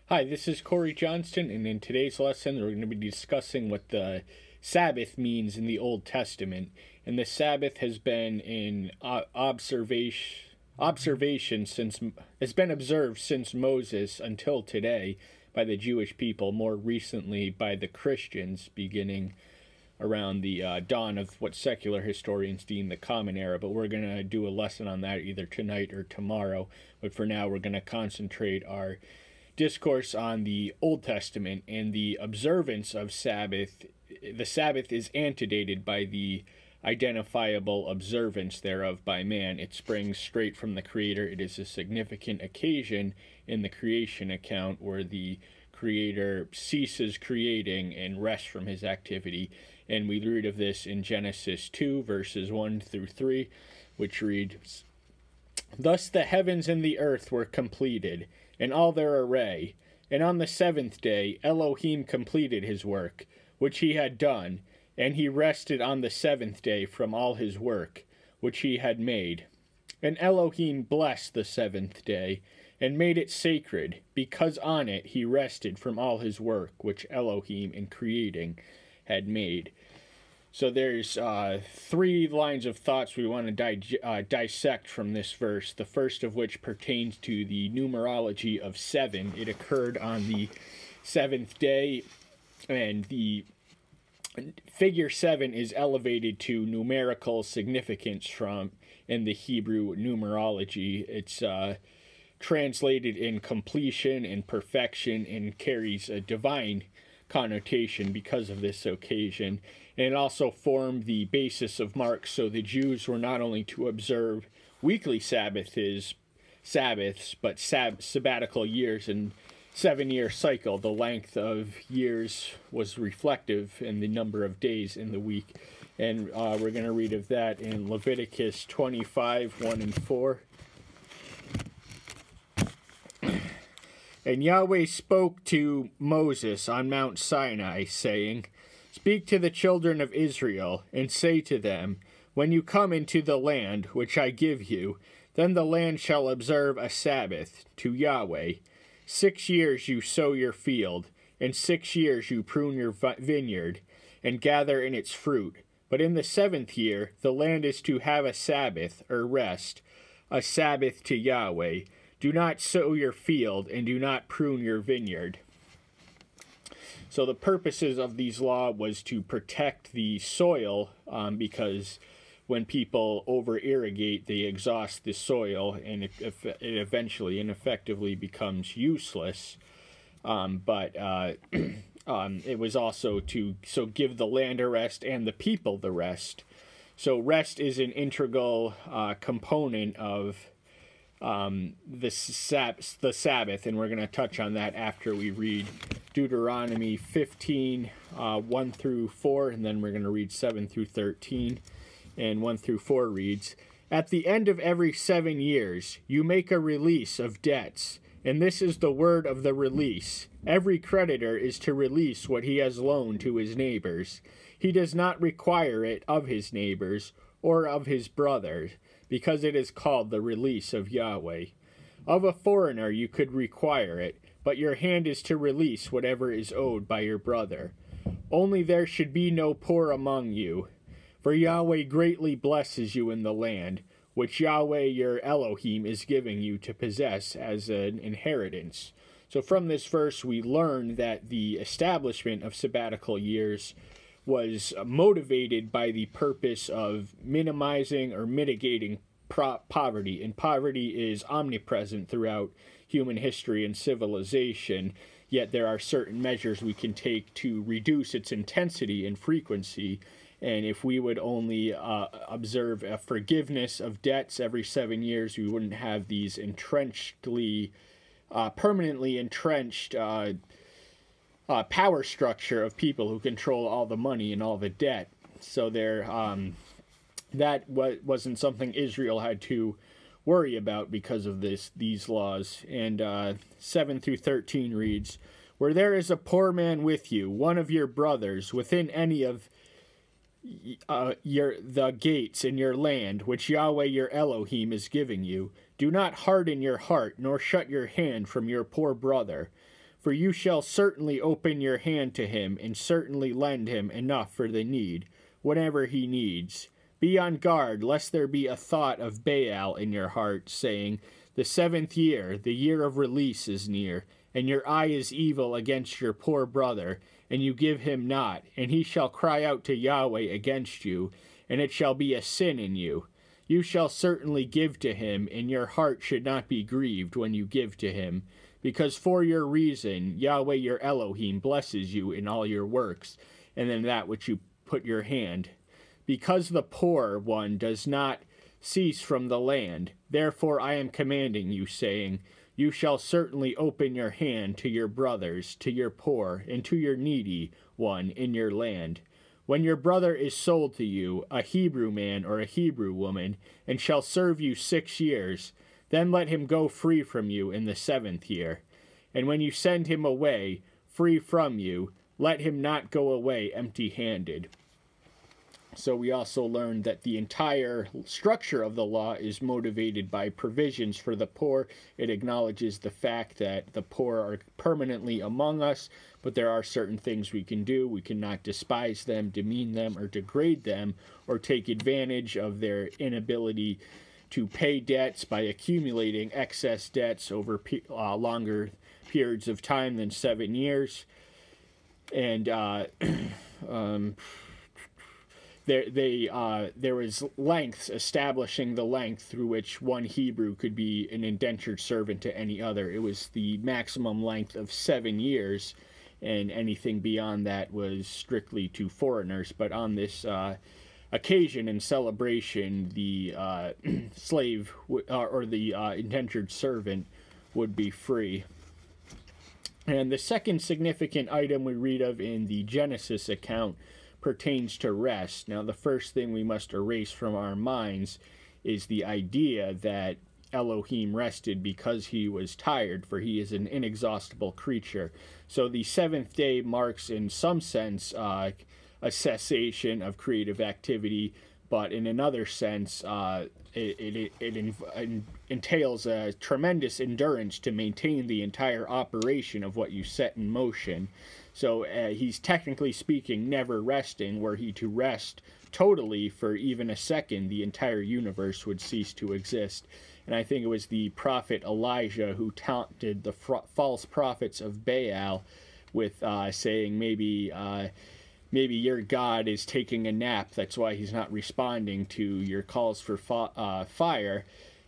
Hi, this is Corey Johnston, and in today's lesson, we're going to be discussing what the Sabbath means in the Old Testament. And the Sabbath has been in observation since has been observed since Moses until today by the Jewish people. More recently, by the Christians, beginning around the dawn of what secular historians deem the Common Era. But we're going to do a lesson on that either tonight or tomorrow. But for now, we're going to concentrate our discourse on the Old Testament and the observance of Sabbath. The Sabbath is antedated by the identifiable observance thereof by man. It springs straight from the Creator. It is a significant occasion in the creation account where the Creator ceases creating and rests from his activity. And we read of this in Genesis 2, verses 1 through 3, which reads, "Thus the heavens and the earth were completed, and all their array. And on the seventh day Elohim completed his work, which he had done, and he rested on the seventh day from all his work, which he had made. And Elohim blessed the seventh day, and made it sacred, because on it he rested from all his work, which Elohim in creating had made." So there's three lines of thoughts we want to dissect from this verse, the first of which pertains to the numerology of 7. It occurred on the seventh day, and the figure 7 is elevated to numerical significance from in the Hebrew numerology. It's translated in completion and perfection and carries a divine connotation because of this occasion. And it also formed the basis of marks, so the Jews were not only to observe weekly Sabbaths, but sabbatical years and 7-year cycle. The length of years was reflective in the number of days in the week. And we're going to read of that in Leviticus 25, 1 and 4. "And Yahweh spoke to Moses on Mount Sinai, saying, Speak to the children of Israel, and say to them, When you come into the land which I give you, then the land shall observe a Sabbath to Yahweh. 6 years you sow your field, and 6 years you prune your vineyard, and gather in its fruit. But in the 7th year the land is to have a Sabbath, or rest, a Sabbath to Yahweh. Do not sow your field, and do not prune your vineyard." So the purposes of these laws was to protect the soil, because when people over-irrigate, they exhaust the soil, and it eventually and effectively becomes useless. It was also to give the land a rest and the people the rest. So rest is an integral component of the Sabbath, and we're going to touch on that after we read Deuteronomy 15, 1 through 4, and then we're going to read 7 through 13, and 1 through 4 reads, "At the end of every 7 years, you make a release of debts, and this is the word of the release. Every creditor is to release what he has loaned to his neighbors. He does not require it of his neighbors or of his brothers, because it is called the release of Yahweh. Of a foreigner you could require it, but your hand is to release whatever is owed by your brother. Only there should be no poor among you, for Yahweh greatly blesses you in the land, which Yahweh your Elohim is giving you to possess as an inheritance." So from this verse we learn that the establishment of sabbatical years was motivated by the purpose of minimizing or mitigating poverty. And poverty is omnipresent throughout human history and civilization, yet there are certain measures we can take to reduce its intensity and frequency. And if we would only observe a forgiveness of debts every 7 years, we wouldn't have these permanently entrenched power structure of people who control all the money and all the debt. So that wasn't something Israel had to worry about because of these laws. And 7 through 13 reads, "Where there is a poor man with you, one of your brothers, within any of the gates in your land, which Yahweh your Elohim is giving you, do not harden your heart, nor shut your hand from your poor brother. For you shall certainly open your hand to him, and certainly lend him enough for the need, whenever he needs. Be on guard, lest there be a thought of Baal in your heart, saying, The 7th year, the year of release, is near, and your eye is evil against your poor brother, and you give him not, and he shall cry out to Yahweh against you, and it shall be a sin in you. You shall certainly give to him, and your heart should not be grieved when you give to him, because for your reason Yahweh your Elohim blesses you in all your works, and in that which you put your hand. Because the poor one does not cease from the land, therefore I am commanding you, saying, You shall certainly open your hand to your brothers, to your poor, and to your needy one in your land. When your brother is sold to you, a Hebrew man or a Hebrew woman, and shall serve you 6 years, then let him go free from you in the 7th year. And when you send him away, free from you, let him not go away empty-handed. So we also learned that the entire structure of the law is motivated by provisions for the poor. It acknowledges the fact that the poor are permanently among us, but there are certain things we can do. We cannot despise them, demean them, or degrade them, or take advantage of their inability to pay debts by accumulating excess debts over longer periods of time than 7 years. And there was lengths establishing the length through which one Hebrew could be an indentured servant to any other. It was the maximum length of 7 years, and anything beyond that was strictly to foreigners. But on this occasion and celebration, the slave or the indentured servant would be free. And the second significant item we read of in the Genesis account pertains to rest. Now, the first thing we must erase from our minds is the idea that Elohim rested because he was tired, for he is an inexhaustible creature. So the 7th day marks, in some sense, a cessation of creative activity, but in another sense, it entails a tremendous endurance to maintain the entire operation of what you set in motion. So he's technically speaking never resting. Were he to rest totally for even a second, the entire universe would cease to exist. And I think it was the prophet Elijah who taunted the false prophets of Baal with saying, maybe your God is taking a nap. That's why he's not responding to your calls for fire.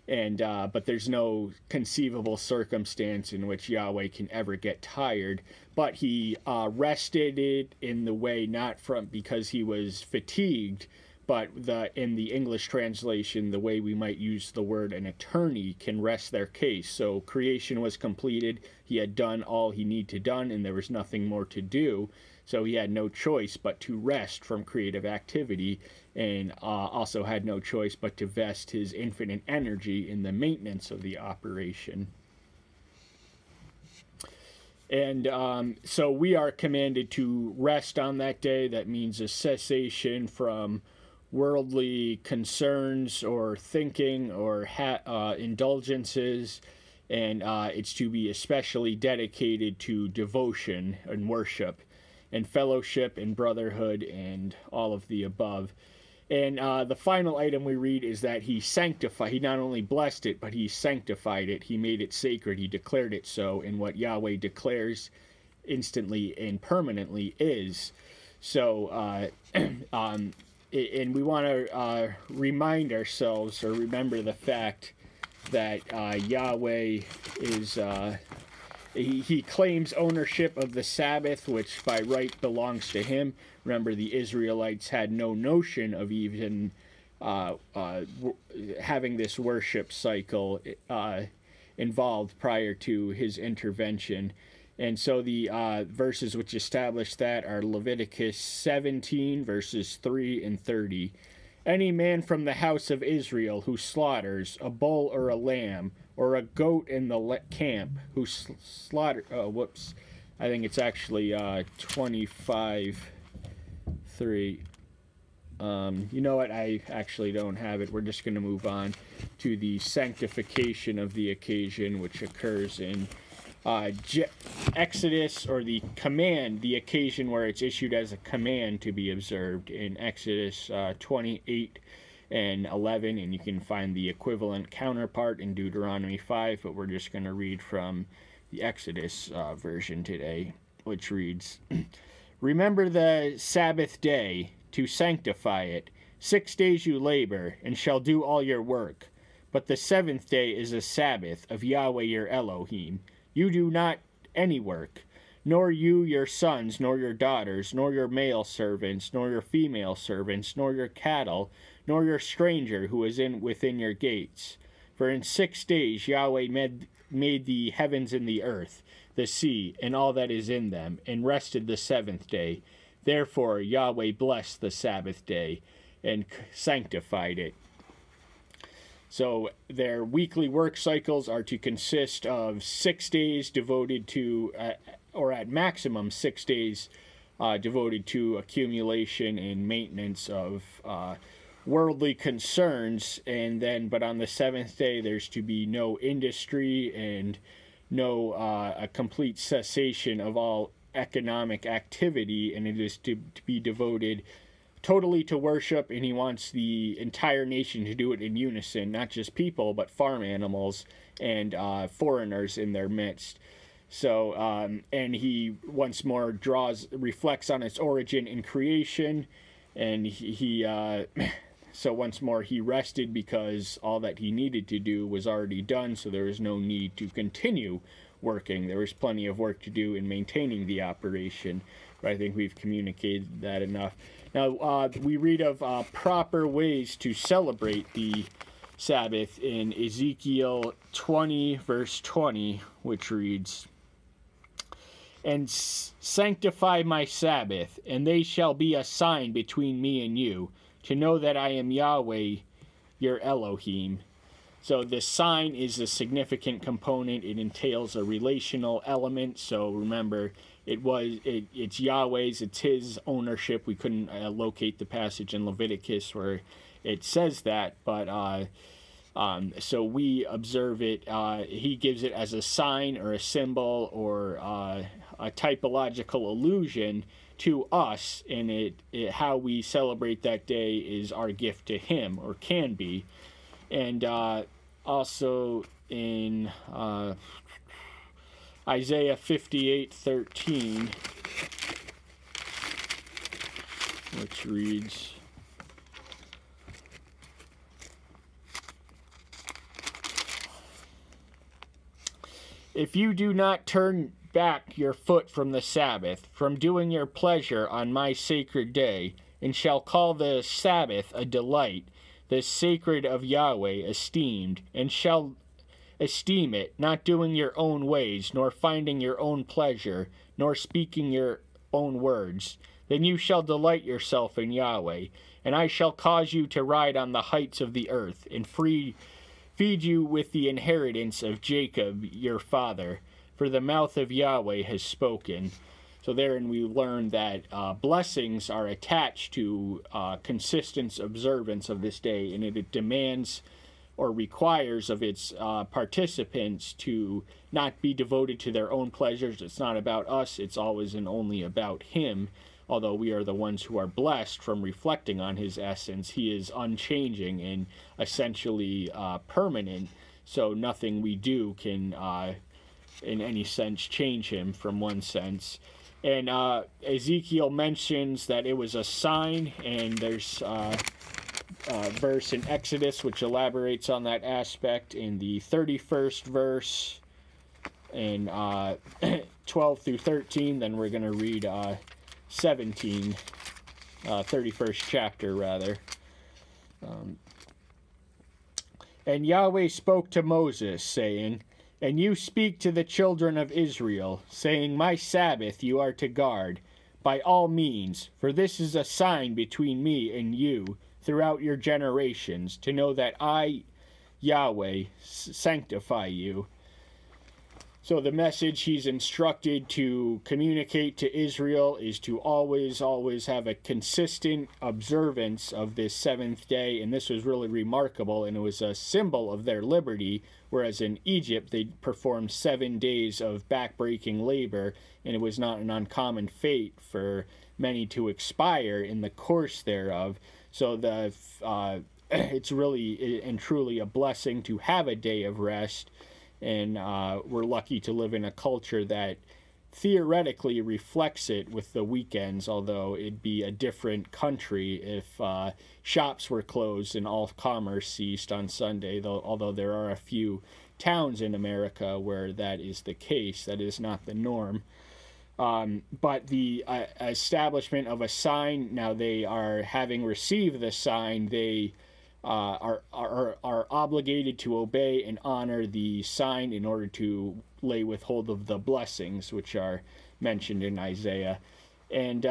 And but there's no conceivable circumstance in which Yahweh can ever get tired. But he rested it in the way not from because he was fatigued, but in the English translation, the way we might use the word an attorney can rest their case. So creation was completed. He had done all he needed to done, and there was nothing more to do. So he had no choice but to rest from creative activity, and also had no choice but to vest his infinite energy in the maintenance of the operation. And so we are commanded to rest on that day. That means a cessation from worldly concerns or thinking or indulgences, and it's to be especially dedicated to devotion and worship and fellowship and brotherhood and all of the above. And the final item we read is that he not only blessed it, but he sanctified it. He made it sacred. He declared it so, and what Yahweh declares instantly and permanently is. So, and we want to remind ourselves or remember the fact that Yahweh is... He claims ownership of the Sabbath, which by right belongs to him. Remember, the Israelites had no notion of even having this worship cycle involved prior to his intervention. And so the verses which establish that are Leviticus 17, verses 3 and 30. Any man from the house of Israel who slaughters a bull or a lamb, or a goat in the camp, who I think it's actually 25:3. You know what? I actually don't have it. We're just going to move on to the sanctification of the occasion, which occurs in Exodus, or the command, the occasion where it's issued as a command to be observed in Exodus 28 and 11, and you can find the equivalent counterpart in Deuteronomy 5, but we're just going to read from the Exodus version today, which reads, "Remember the Sabbath day to sanctify it. 6 days you labor, and shall do all your work. But the seventh day is a Sabbath of Yahweh your Elohim. You do not any work, nor you your sons, nor your daughters, nor your male servants, nor your female servants, nor your cattle, nor your stranger who is within your gates. For in 6 days Yahweh made the heavens and the earth, the sea, and all that is in them, and rested the seventh day. Therefore Yahweh blessed the Sabbath day and sanctified it." So their weekly work cycles are to consist of 6 days devoted to, or at maximum 6 days devoted to accumulation and maintenance of worldly concerns, and then, but on the seventh day there's to be no industry and no a complete cessation of all economic activity, and it is to be devoted totally to worship, and he wants the entire nation to do it in unison, not just people, but farm animals and foreigners in their midst. So, and he once more reflects on its origin in creation, and so once more he rested because all that he needed to do was already done, so there was no need to continue working. There was plenty of work to do in maintaining the operation, but I think we've communicated that enough. Now, we read of proper ways to celebrate the Sabbath in Ezekiel 20, verse 20, which reads, "And sanctify my Sabbath, and they shall be a sign between me and you, to know that I am Yahweh, your Elohim." So the sign is a significant component. It entails a relational element. So remember, it's Yahweh's, it's his ownership. We couldn't locate the passage in Leviticus where it says that, but so we observe it. He gives it as a sign or a symbol or a typological allusion to us, and how we celebrate that day is our gift to him, or can be. And also in Isaiah 58:13, which reads, "If you do not turn back your foot from the Sabbath, from doing your pleasure on my sacred day, and shall call the Sabbath a delight, the sacred of Yahweh esteemed, and shall esteem it, not doing your own ways, nor finding your own pleasure, nor speaking your own words, then you shall delight yourself in Yahweh, and I shall cause you to ride on the heights of the earth, and feed you with the inheritance of Jacob your father, for the mouth of Yahweh has spoken." So therein we learn that blessings are attached to consistent observance of this day, and it demands or requires of its participants to not be devoted to their own pleasures. It's not about us, it's always and only about him, although we are the ones who are blessed from reflecting on his essence. He is unchanging and essentially permanent, so nothing we do can in any sense change him from one sense. And Ezekiel mentions that it was a sign, and there's a verse in Exodus which elaborates on that aspect in the 31st verse and 12 through 13. Then we're going to read 17, 31st chapter rather. "And Yahweh spoke to Moses, saying, And you speak to the children of Israel, saying, My Sabbath you are to guard, by all means, for this is a sign between me and you throughout your generations, to know that I, Yahweh, sanctify you." So the message he's instructed to communicate to Israel is to always, always have a consistent observance of this seventh day. And this was really remarkable, and it was a symbol of their liberty, whereas in Egypt they performed 7 days of backbreaking labor, and it was not an uncommon fate for many to expire in the course thereof. So it's really and truly a blessing to have a day of rest. And we're lucky to live in a culture that theoretically reflects it with the weekends, although it'd be a different country if shops were closed and all commerce ceased on Sunday, although there are a few towns in America where that is the case. That is not the norm. But the establishment of a sign, now they are, having received the sign, they are obligated to obey and honor the sign in order to lay withhold of the blessings which are mentioned in Isaiah. And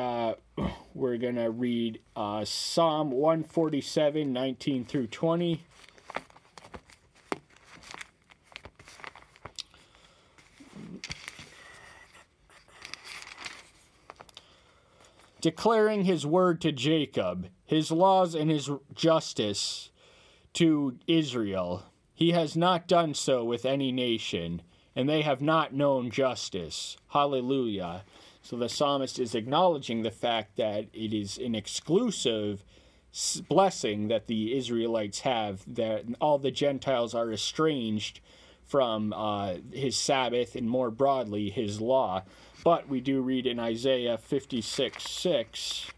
we're going to read Psalm 147, 19 through 20. Declaring his word to Jacob, his laws and his justice to Israel. He has not done so with any nation, and they have not known justice. Hallelujah. So the psalmist is acknowledging the fact that it is an exclusive blessing that the Israelites have, that all the Gentiles are estranged from his Sabbath and more broadly his law. But we do read in Isaiah 56:6,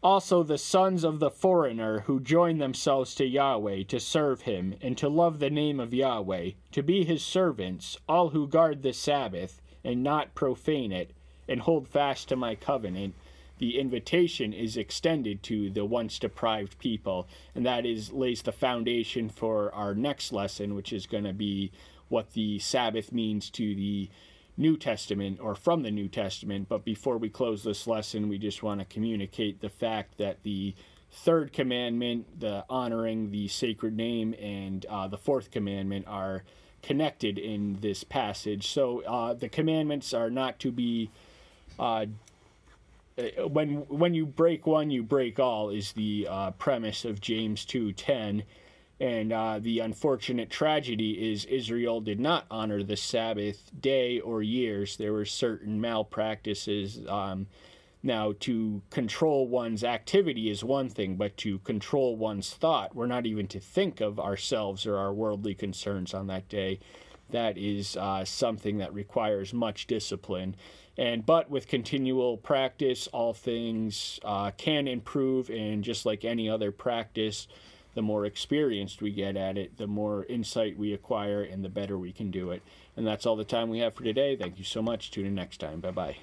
also the sons of the foreigner who join themselves to Yahweh to serve him and to love the name of Yahweh, to be his servants, all who guard the Sabbath and not profane it, and hold fast to my covenant. The invitation is extended to the once deprived people, and that lays the foundation for our next lesson, which is going to be what the Sabbath means to the New Testament, or from the New Testament. But before we close this lesson, we just want to communicate the fact that the third commandment, the honoring the sacred name, and the fourth commandment are connected in this passage. So the commandments are not to be when you break one, you break all, is the premise of James 2:10. And the unfortunate tragedy is Israel did not honor the Sabbath day or years. There were certain malpractices. Now, to control one's activity is one thing, but to control one's thought, we're not even to think of ourselves or our worldly concerns on that day. That is something that requires much discipline. But with continual practice, all things can improve, and just like any other practice, the more experienced we get at it, the more insight we acquire, and the better we can do it. And that's all the time we have for today. Thank you so much. Tune in next time. Bye-bye.